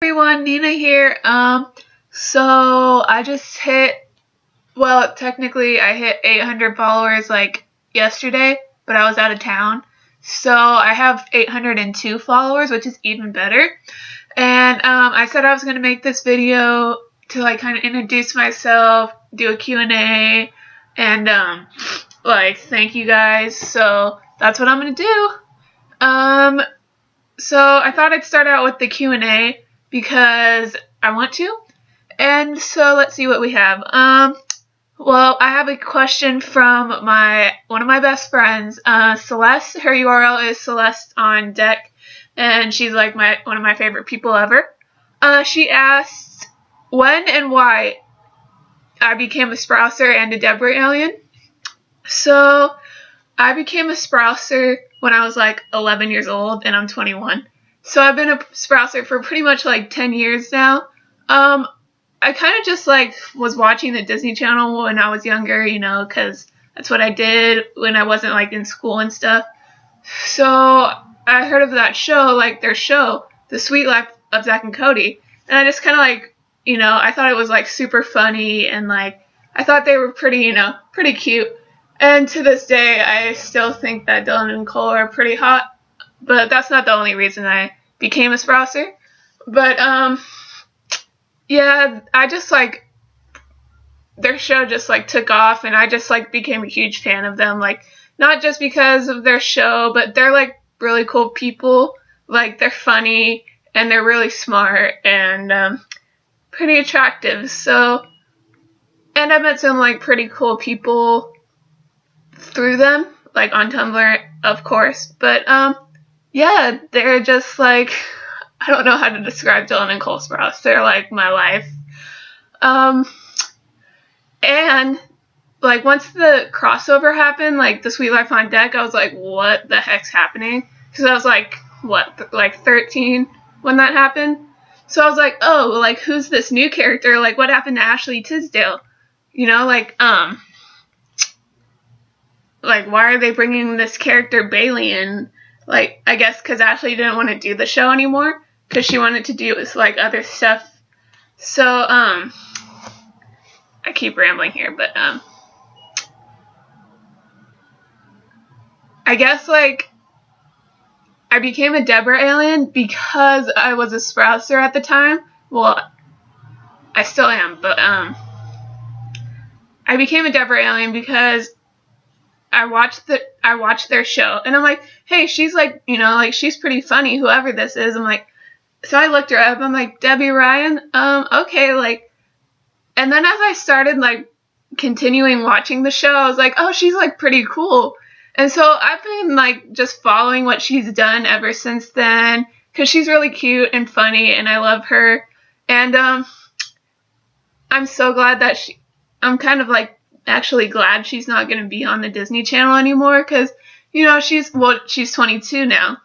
Everyone, Nina here. So I just hit, well, technically I hit 800 followers like yesterday, but I was out of town. So I have 802 followers, which is even better. And I said I was going to make this video to like kind of introduce myself, do a Q&A, and like thank you guys. So that's what I'm going to do. So I thought I'd start out with the Q&A because I want to. And so let's see what we have. Well, I have a question from one of my best friends, Celeste. Her URL is Celeste on Deck, and she's like one of my favorite people ever. She asked when and why I became a Sprouser and a Deborah alien. So I became a Sprouser when I was like 11 years old, and I'm 21. So I've been a Sprouser for pretty much like 10 years now. I kind of just like was watching the Disney Channel when I was younger, you know, because that's what I did when I wasn't like in school and stuff. So I heard of that show, like their show, The Sweet Life of Zack and Cody. And I just kind of like, you know, I thought it was like super funny, and like I thought they were pretty, you know, pretty cute. And to this day, I still think that Dylan and Cole are pretty hot. But that's not the only reason I became a Sprouser. But, yeah, I just, like, their show just, like, took off, and I just, like, became a huge fan of them. Like, not just because of their show, but they're, like, really cool people. Like, they're funny, and they're really smart, and, pretty attractive. So, and I met some, like, pretty cool people through them, like, on Tumblr, of course. But, yeah, they're just like, I don't know how to describe Dylan and Cole Sprouse. They're like my life. And like once the crossover happened, like The Sweet Life on Deck, I was like, what the heck's happening? Because I was like, like 13 when that happened. So I was like, oh, like who's this new character? Like what happened to Ashley Tisdale? You know, like why are they bringing this character Bailey in? Like, I guess because Ashley didn't want to do the show anymore, because she wanted to do like other stuff. So, I keep rambling here, but, I guess, like, I became a Deborah alien because I was a Sprouser at the time. Well, I still am, but, I became a Deborah alien because I watched their show, and I'm like, hey, she's like, you know, like she's pretty funny, whoever this is. I'm like, so I looked her up. I'm like, Debbie Ryan, okay, like, and then as I started like continuing watching the show, I was like, oh, she's like pretty cool, and so I've been like just following what she's done ever since then, because she's really cute and funny, and I love her, and I'm so glad that I'm kind of like actually glad she's not going to be on the Disney Channel anymore, because, you know, she's 22 now.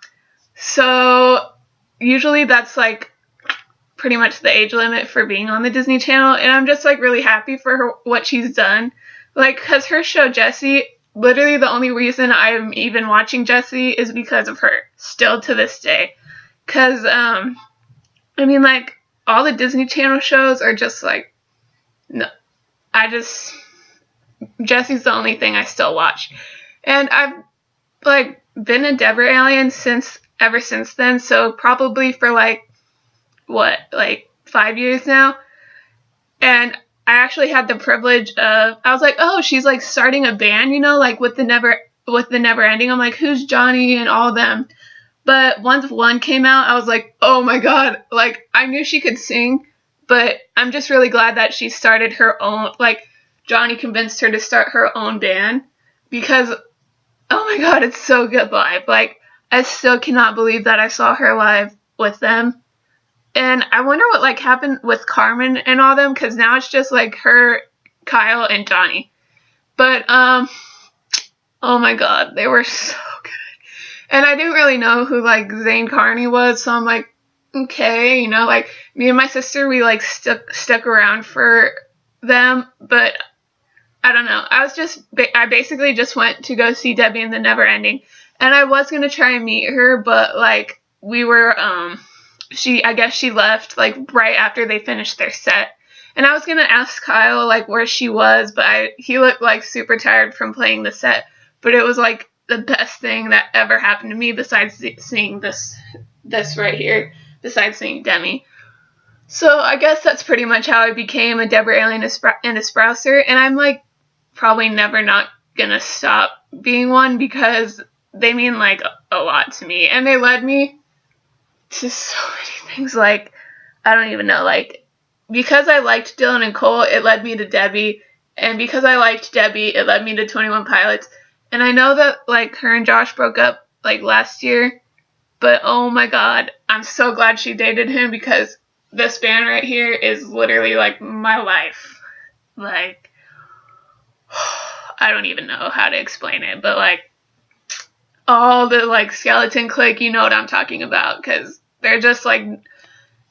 So usually that's like pretty much the age limit for being on the Disney Channel, and I'm just like really happy for her, what she's done. Like, because her show Jessie, literally the only reason I'm even watching Jessie is because of her, still to this day. Because, I mean, like, all the Disney Channel shows are just like, no, Jessie's the only thing I still watch. And I've, like, been a Deborah alien ever since then, so probably for, like, 5 years now. And I actually had the privilege of, I was like, oh, she's, like, starting a band, you know, like, with the Never Ending. I'm like, who's Johnny and all them? But once one came out, I was like, oh my god, like, I knew she could sing, but I'm just really glad that she started her own, like, Johnny convinced her to start her own band, because, oh my god, it's so good live. Like, I still cannot believe that I saw her live with them. And I wonder what, like, happened with Carmen and all them, because now it's just, like, her, Kyle, and Johnny. But, oh my god, they were so good. And I didn't really know who, like, Zane Carney was, so I'm like, okay, you know, like, me and my sister, we, like, stuck around for them, but I don't know. I basically just went to go see Debbie in the Never Ending, and I was going to try and meet her, but, like, we were, I guess she left like right after they finished their set. And I was gonna ask Kyle like where she was, but he looked like super tired from playing the set. But it was like the best thing that ever happened to me besides seeing this right here, besides seeing Demi. So I guess that's pretty much how I became a Deborah Alien and a Sprouser, and I'm like probably never not gonna stop being one because they mean like a lot to me, and they led me to so many things. Like I don't even know, like because I liked Dylan and Cole, it led me to Debbie, and because I liked Debbie, it led me to 21 Pilots. And I know that like her and Josh broke up like last year, but oh my god, I'm so glad she dated him because this band right here is literally like my life. Like I don't even know how to explain it, but like all the like Skeleton Clique, you know what I'm talking about, because they're just like,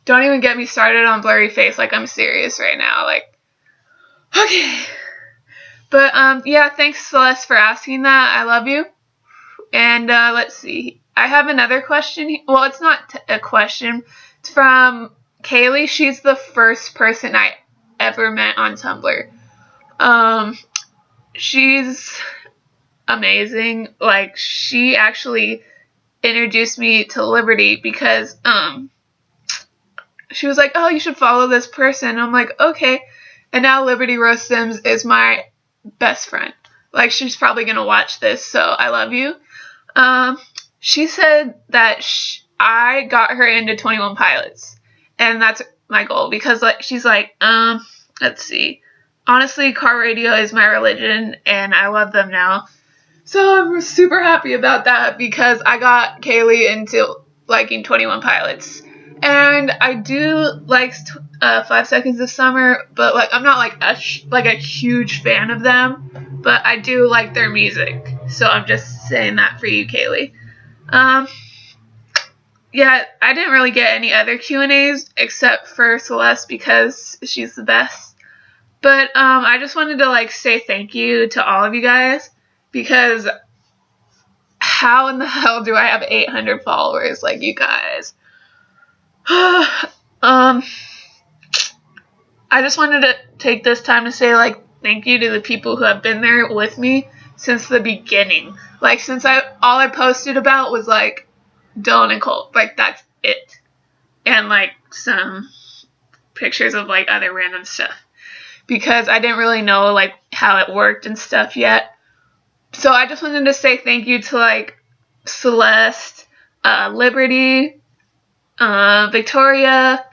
don't even get me started on Blurry Face, like I'm serious right now, like, okay. But yeah, thanks Celeste for asking that, I love you. And let's see, I have another question, well it's not a question, it's from Kaylee. She's the first person I ever met on Tumblr. She's amazing. Like, she actually introduced me to Liberty because she was like, oh, you should follow this person. And I'm like, okay. And now Liberty Rose Sims is my best friend. Like, she's probably gonna watch this, so I love you. She said that I got her into 21 Pilots, and that's my goal because like she's like, let's see. Honestly, car radio is my religion, and I love them now. So I'm super happy about that because I got Kaylee into liking 21 Pilots. And I do like 5 Seconds of Summer, but like I'm not like a huge fan of them, but I do like their music. So I'm just saying that for you, Kaylee. Yeah, I didn't really get any other Q&As except for Celeste because she's the best. But I just wanted to like say thank you to all of you guys because how in the hell do I have 800 followers like you guys? I just wanted to take this time to say like thank you to the people who have been there with me since the beginning. Like since all I posted about was like Dylan and Cole, like that's it, and like some pictures of like other random stuff because I didn't really know like how it worked and stuff yet. So I just wanted to say thank you to like Celeste, Liberty, Victoria,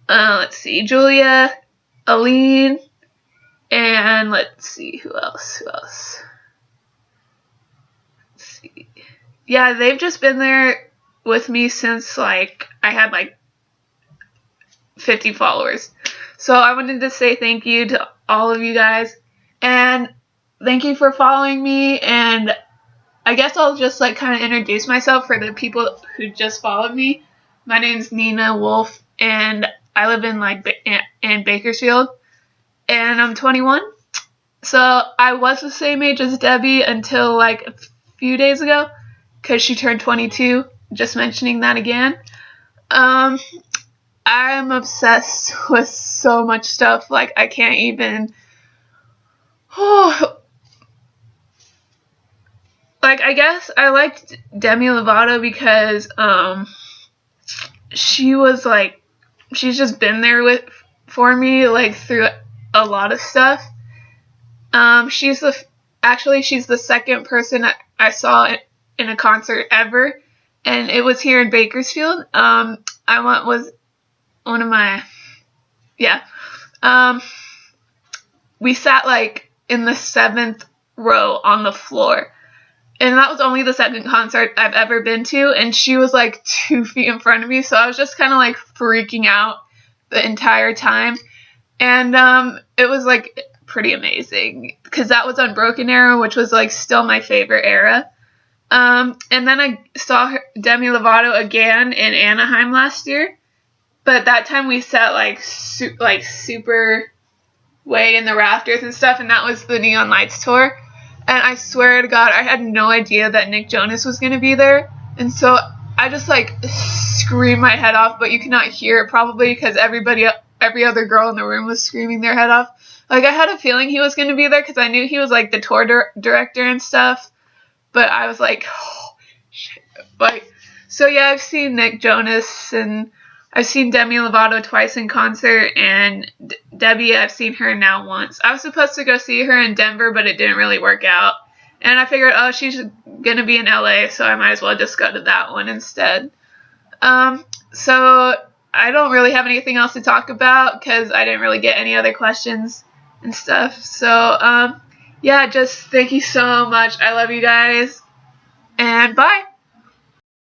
let's see, Julia, Aline, and let's see, who else? Let's see. Yeah, they've just been there with me since like I had like 50 followers. So I wanted to say thank you to all of you guys, and thank you for following me, and I guess I'll just like kind of introduce myself for the people who just followed me. My name's Nina Wolf, and I live in like in Bakersfield, and I'm 21. So I was the same age as Debbie until like a few days ago, because she turned 22. Just mentioning that again. I'm obsessed with so much stuff. Like I can't even. Like I guess I liked Demi Lovato because she was like, she's just been there for me like through a lot of stuff. She's the second person I saw in a concert ever, and it was here in Bakersfield. We sat like in the 7th row on the floor. And that was only the second concert I've ever been to, and she was like 2 feet in front of me, so I was just kind of like freaking out the entire time. And it was like pretty amazing because that was Unbroken Era, which was like still my favorite era. And then I saw Demi Lovato again in Anaheim last year, but that time we sat like super way in the rafters and stuff, and that was the Neon Lights tour. And I swear to God, I had no idea that Nick Jonas was going to be there. And so I just like scream my head off, but you cannot hear it probably because every other girl in the room was screaming their head off. Like, I had a feeling he was going to be there because I knew he was like the tour director and stuff, but I was like, oh, shit. Like, so yeah, I've seen Nick Jonas, and I've seen Demi Lovato twice in concert, and Debbie, I've seen her now once. I was supposed to go see her in Denver, but it didn't really work out. And I figured, oh, she's going to be in LA, so I might as well just go to that one instead. So I don't really have anything else to talk about because I didn't really get any other questions and stuff. So, yeah, just thank you so much. I love you guys, and bye.